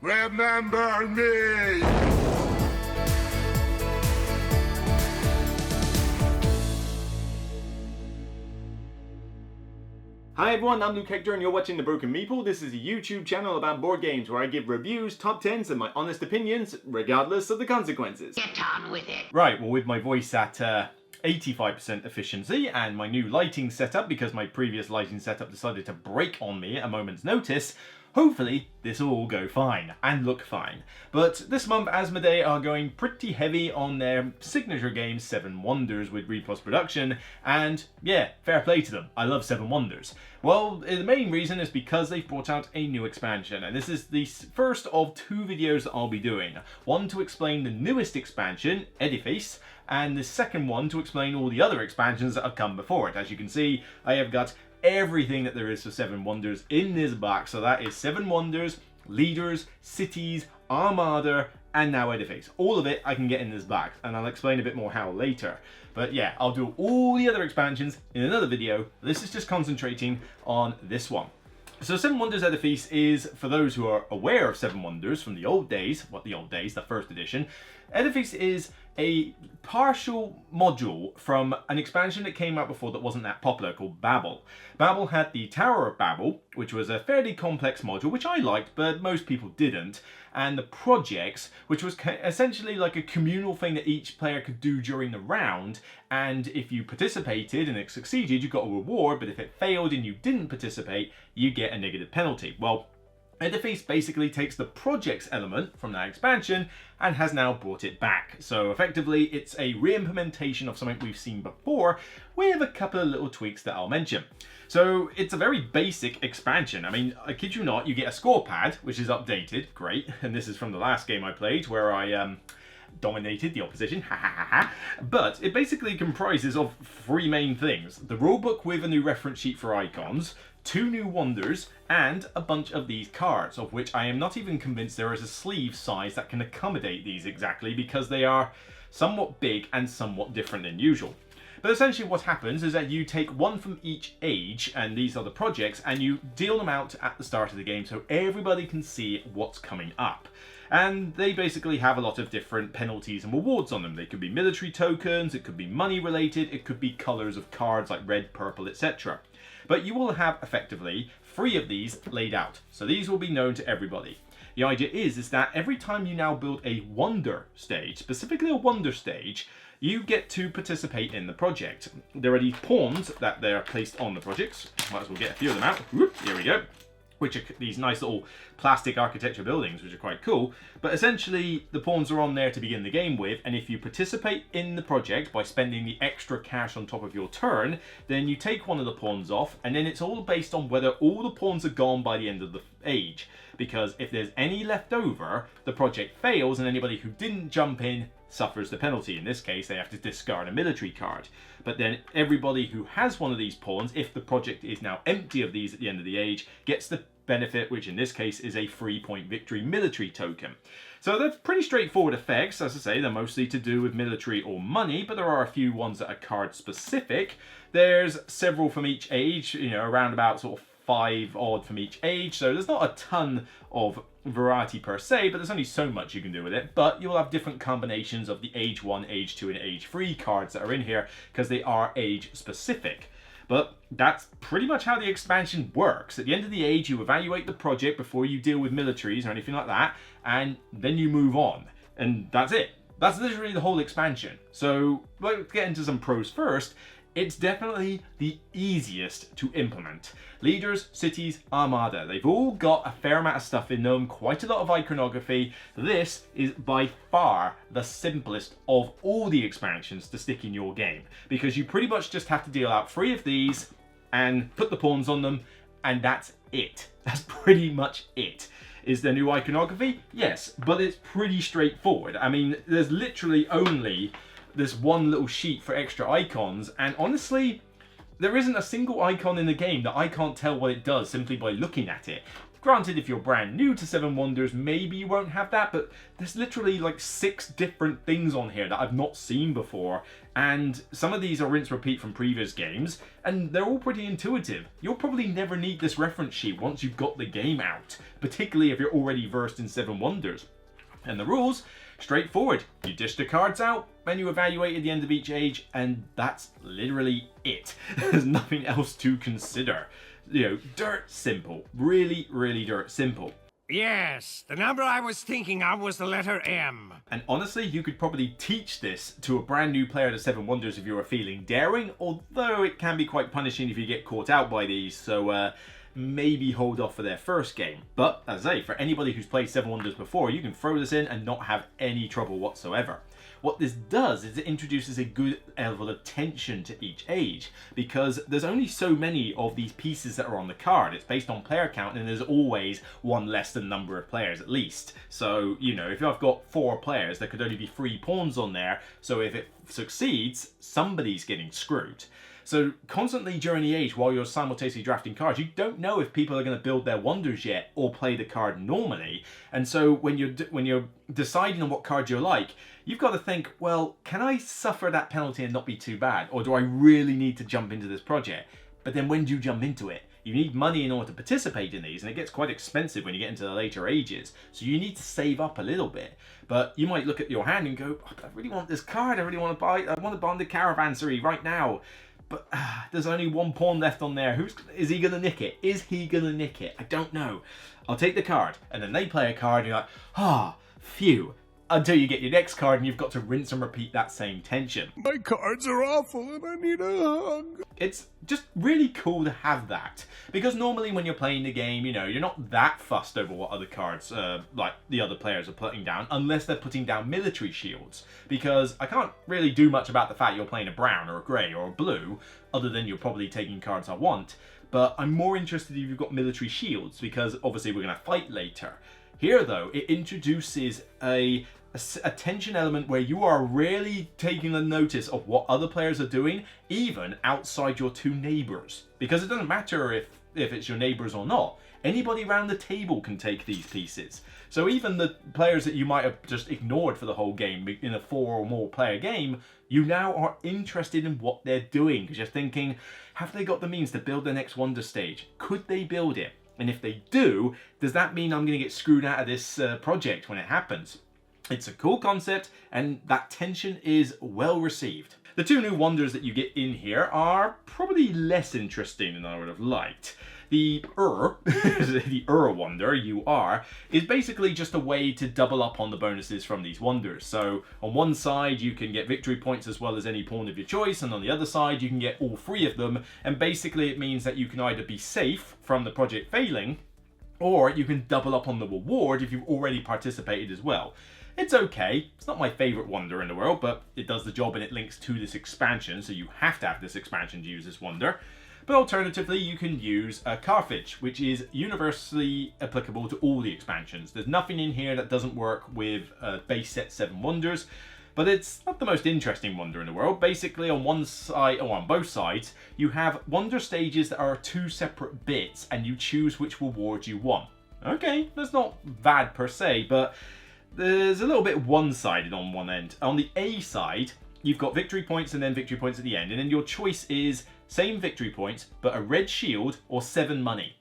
Remember me! Hi everyone, I'm Luke Hector and you're watching The Broken Meeple. This is a YouTube channel about board games where I give reviews, top 10s and my honest opinions, regardless of the consequences. Get on with it. Right, well with my voice at 85% efficiency and my new lighting setup, because my previous lighting setup decided to break on me at a moment's notice, hopefully this will all go fine and look fine. But this month Asmodee are going pretty heavy on their signature game 7 Wonders with Repost production, and yeah, fair play to them. I love 7 Wonders. Well, the main reason is because they've brought out a new expansion, and this is the first of 2 videos that I'll be doing. One to explain the newest expansion, Edifice, and the second one to explain all the other expansions that have come before it. As you can see, I have got everything that there is for 7 Wonders in this box. So that is 7 Wonders, Leaders, Cities, Armada, and now Edifice. All of it I can get in this box, and I'll explain a bit more how later. But yeah, I'll do all the other expansions in another video. This is just concentrating on this one. So 7 Wonders Edifice is, for those who are aware of 7 Wonders from the old days, the first edition, Edifice is a partial module from an expansion that came out before that wasn't that popular called Babel. Babel had the Tower of Babel, which was a fairly complex module, which I liked, but most people didn't, and the Projects, which was essentially like a communal thing that each player could do during the round, and if you participated and it succeeded, you got a reward, but if it failed and you didn't participate, you get a negative penalty. Well, Edifice basically takes the Projects element from that expansion and has now brought it back. So effectively it's a re-implementation of something we've seen before with a couple of little tweaks that I'll mention. So it's a very basic expansion. I mean, I kid you not, you get a score pad, which is updated, great. And this is from the last game I played where I dominated the opposition, but it basically comprises of 3 main things. The rulebook with a new reference sheet for icons, 2 new wonders, and a bunch of these cards, of which I am not even convinced there is a sleeve size that can accommodate these exactly, because they are somewhat big and somewhat different than usual. But essentially what happens is that you take 1 from each age, and these are the projects, and you deal them out at the start of the game so everybody can see what's coming up. And they basically have a lot of different penalties and rewards on them. They could be military tokens, it could be money related, it could be colours of cards like red, purple, etc. But you will have effectively 3 of these laid out. So these will be known to everybody. The idea is that every time you now build a wonder stage, specifically a wonder stage, you get to participate in the project. There are these pawns that they're placed on the projects. Might as well get a few of them out. Whoop, here we go. Which are these nice little plastic architecture buildings, which are quite cool. But essentially, the pawns are on there to begin the game with, and if you participate in the project by spending the extra cash on top of your turn, then you take one of the pawns off, and then it's all based on whether all the pawns are gone by the end of the age. Because if there's any left over, the project fails, and anybody who didn't jump in suffers the penalty. In this case, they have to discard a military card. But then everybody who has one of these pawns, if the project is now empty of these at the end of the age, gets the benefit, which in this case is a 3-point victory military token. So they're pretty straightforward effects. As I say, they're mostly to do with military or money, but there are a few ones that are card specific. There's several from each age, you know, around about sort of 5 odd from each age, so there's not a ton of variety per se, but there's only so much you can do with it. But you'll have different combinations of the age 1, age 2, and age 3 cards that are in here, because they are age specific. But that's pretty much how the expansion works. At the end of the age, you evaluate the project before you deal with militaries or anything like that, and then you move on. And that's it. That's literally the whole expansion. So let's get into some pros first. It's definitely the easiest to implement. Leaders, Cities, Armada, they've all got a fair amount of stuff in them, quite a lot of iconography. This is by far the simplest of all the expansions to stick in your game, because you pretty much just have to deal out 3 of these and put the pawns on them, and that's it. That's pretty much it. Is there new iconography? Yes, but it's pretty straightforward. I mean, there's literally only this one little sheet for extra icons, and honestly, there isn't a single icon in the game that I can't tell what it does simply by looking at it. Granted, if you're brand new to Seven Wonders, maybe you won't have that, but there's literally like 6 different things on here that I've not seen before, and some of these are rinse repeat from previous games, and they're all pretty intuitive. You'll probably never need this reference sheet once you've got the game out, particularly if you're already versed in Seven Wonders. And the rules, straightforward. You dish the cards out, and you evaluate at the end of each age, and that's literally it. There's nothing else to consider. You know, dirt simple. Really, really dirt simple. Yes, the number I was thinking of was the letter M. And honestly, you could probably teach this to a brand new player to Seven Wonders if you were feeling daring, although it can be quite punishing if you get caught out by these, so maybe hold off for their first game. But, as I say, for anybody who's played Seven Wonders before, you can throw this in and not have any trouble whatsoever. What this does is it introduces a good level of tension to each age, because there's only so many of these pieces that are on the card. It's based on player count, and there's always one less than number of players at least. So, you know, if I've got 4 players, there could only be 3 pawns on there, so if it succeeds, somebody's getting screwed. So constantly during the age, while you're simultaneously drafting cards, you don't know if people are going to build their wonders yet or play the card normally. And so when you're deciding on what card you like, you've got to think, well, can I suffer that penalty and not be too bad? Or do I really need to jump into this project? But then when do you jump into it? You need money in order to participate in these, and it gets quite expensive when you get into the later ages. So you need to save up a little bit. But you might look at your hand and go, oh, I really want this card. I really want to buy. I want to buy the Caravansary right now. But there's only 1 pawn left on there. Is he going to nick it? Is he going to nick it? I don't know. I'll take the card. And then they play a card and you're like, phew. Until you get your next card and you've got to rinse and repeat that same tension. My cards are awful and I need a hug. It's just really cool to have that. Because normally when you're playing the game, you know, you're not that fussed over what other cards, like the other players are putting down, unless they're putting down military shields. Because I can't really do much about the fact you're playing a brown or a grey or a blue, other than you're probably taking cards I want. But I'm more interested if you've got military shields, because obviously we're going to fight later. Here, though, it introduces a tension element where you are really taking a notice of what other players are doing, even outside your 2 neighbours. Because it doesn't matter if it's your neighbours or not. Anybody around the table can take these pieces. So even the players that you might have just ignored for the whole game in a 4 or more player game, you now are interested in what they're doing. Because you're thinking, have they got the means to build their next wonder stage? Could they build it? And if they do, does that mean I'm going to get screwed out of this project when it happens? It's a cool concept, and that tension is well received. The 2 new wonders that you get in here are probably less interesting than I would have liked. The the wonder, UR, is basically just a way to double up on the bonuses from these wonders. So on one side you can get victory points as well as any pawn of your choice, and on the other side you can get all 3 of them, and basically it means that you can either be safe from the project failing, or you can double up on the reward if you've already participated as well. It's okay, it's not my favourite wonder in the world, but it does the job and it links to this expansion, so you have to have this expansion to use this wonder. But alternatively, you can use a Carthage, which is universally applicable to all the expansions. There's nothing in here that doesn't work with base set 7 wonders, but it's not the most interesting wonder in the world. Basically, on one side, or on both sides, you have wonder stages that are 2 separate bits, and you choose which reward you want. Okay, that's not bad per se, but there's a little bit one-sided on one end. On the A side, you've got victory points and then victory points at the end, and then your choice is same victory points, but a red shield or 7 money.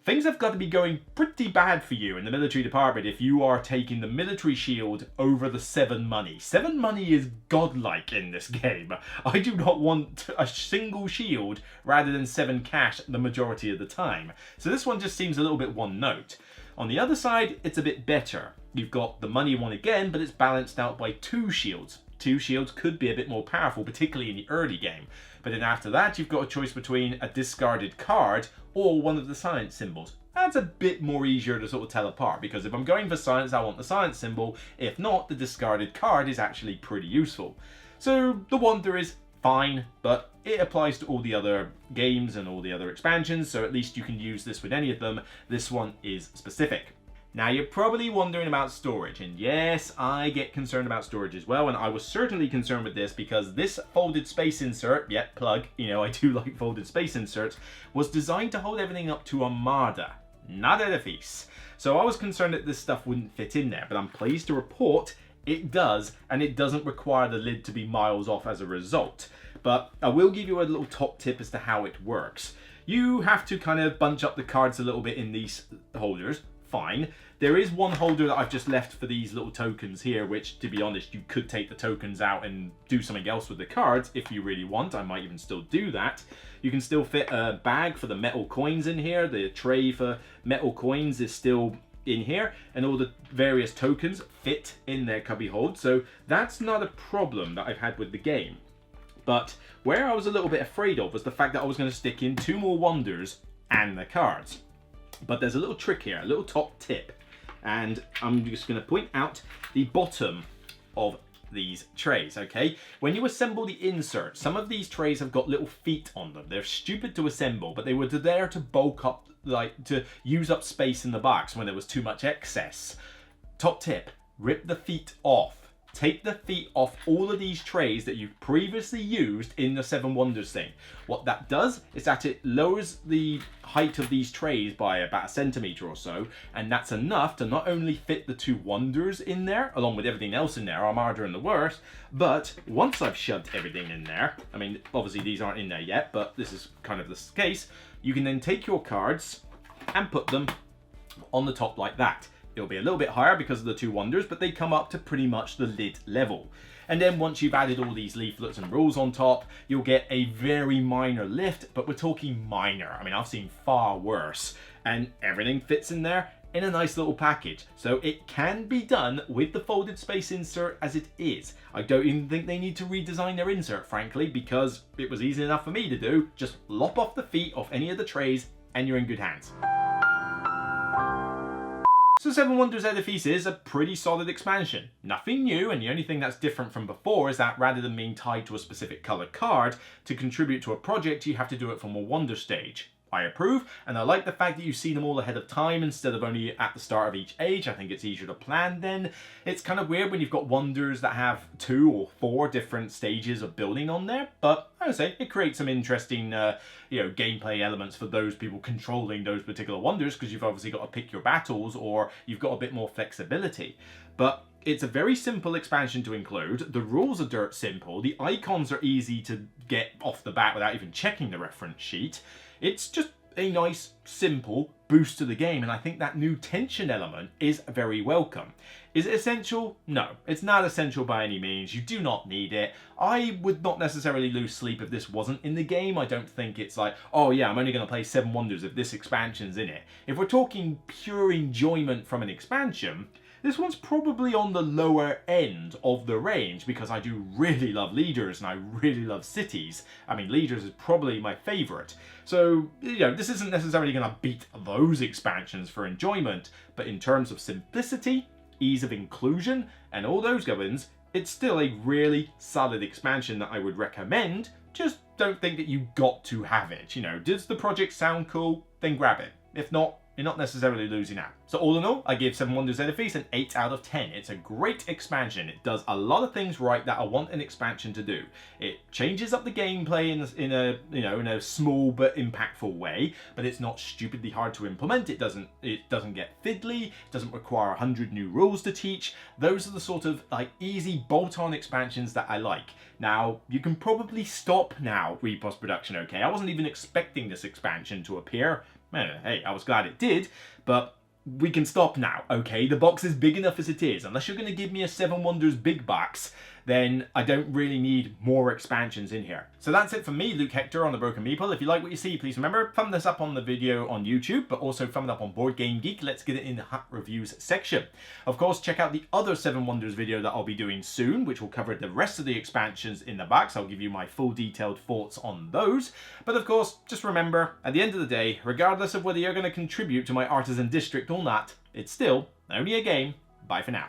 Things have got to be going pretty bad for you in the military department if you are taking the military shield over the 7 money. 7 money is godlike in this game. I do not want a single shield rather than 7 cash the majority of the time. So this one just seems a little bit one note. On the other side, it's a bit better. You've got the money one again, but it's balanced out by 2 shields. 2 shields could be a bit more powerful, particularly in the early game. But then after that, you've got a choice between a discarded card or one of the science symbols. That's a bit more easier to sort of tell apart, because if I'm going for science, I want the science symbol. If not, the discarded card is actually pretty useful. So the wonder is fine, but it applies to all the other games and all the other expansions, so at least you can use this with any of them. This one is specific. Now you're probably wondering about storage, and yes, I get concerned about storage as well, and I was certainly concerned with this because this folded space insert, plug, you know, I do like folded space inserts, was designed to hold everything up to Armada. not Edifice. So I was concerned that this stuff wouldn't fit in there, but I'm pleased to report it does, and it doesn't require the lid to be miles off as a result. But I will give you a little top tip as to how it works. You have to kind of bunch up the cards a little bit in these holders, fine. There is one holder that I've just left for these little tokens here, which, to be honest, you could take the tokens out and do something else with the cards if you really want. I might even still do that. You can still fit a bag for the metal coins in here. The tray for metal coins is still in here, and all the various tokens fit in their cubby hold. So that's not a problem that I've had with the game. But where I was a little bit afraid of was the fact that I was going to stick in 2 more wonders and the cards. But there's a little trick here, a little top tip. And I'm just going to point out the bottom of these trays, okay? When you assemble the insert, some of these trays have got little feet on them. They're stupid to assemble, but they were there to bulk up, like to use up space in the box when there was too much excess. Top tip, rip the feet off. Take the feet off all of these trays that you've previously used in the 7 Wonders thing. What that does is that it lowers the height of these trays by about 1 centimeter or so, and that's enough to not only fit the 2 Wonders in there, along with everything else in there, Armada and the worst, but once I've shoved everything in there, I mean, obviously these aren't in there yet, but this is kind of the case, you can then take your cards and put them on the top like that. It'll be a little bit higher because of the 2 Wonders, but they come up to pretty much the lid level. And then once you've added all these leaflets and rules on top, you'll get a very minor lift, but we're talking minor. I mean, I've seen far worse. And everything fits in there in a nice little package. So it can be done with the folded space insert as it is. I don't even think they need to redesign their insert, frankly, because it was easy enough for me to do. Just lop off the feet off any of the trays and you're in good hands. So 7 Wonders Edifice is a pretty solid expansion. Nothing new, and the only thing that's different from before is that rather than being tied to a specific colour card, to contribute to a project you have to do it from a Wonder stage. I approve, and I like the fact that you see them all ahead of time instead of only at the start of each age. I think it's easier to plan then. It's kind of weird when you've got Wonders that have 2 or 4 different stages of building on there, but I would say it creates some interesting gameplay elements for those people controlling those particular Wonders, because you've obviously got to pick your battles or you've got a bit more flexibility. But it's a very simple expansion to include. The rules are dirt simple. The icons are easy to get off the bat without even checking the reference sheet. It's just a nice, simple boost to the game, and I think that new tension element is very welcome. Is it essential? No, it's not essential by any means. You do not need it. I would not necessarily lose sleep if this wasn't in the game. I don't think it's like, oh yeah, I'm only going to play 7 Wonders if this expansion's in it. If we're talking pure enjoyment from an expansion, this one's probably on the lower end of the range because I do really love leaders and I really love cities. I mean, leaders is probably my favourite. So, this isn't necessarily going to beat those expansions for enjoyment, but in terms of simplicity, ease of inclusion, and all those goings, it's still a really solid expansion that I would recommend. Just don't think that you got to have it. Does the project sound cool? Then grab it. If not, you're not necessarily losing out. So all in all, I give 7 Wonders Edifice an 8 out of 10. It's a great expansion. It does a lot of things right that I want an expansion to do. It changes up the gameplay in a small but impactful way, but it's not stupidly hard to implement. It doesn't get fiddly. It doesn't require 100 new rules to teach. Those are the sort of easy bolt-on expansions that I like. Now, you can probably stop now, Repost Production, okay? I wasn't even expecting this expansion to appear. Hey, I was glad it did, but we can stop now, okay? The box is big enough as it is. Unless you're going to give me a 7 Wonders big box, then I don't really need more expansions in here. So that's it for me, Luke Hector on the Broken Meeple. If you like what you see, please remember, thumb this up on the video on YouTube, but also thumb it up on Board Game Geek. Let's get it in the hot reviews section. Of course, check out the other 7 Wonders video that I'll be doing soon, which will cover the rest of the expansions in the box. I'll give you my full detailed thoughts on those. But of course, just remember, at the end of the day, regardless of whether you're going to contribute to my artisan district or not, it's still only a game. Bye for now.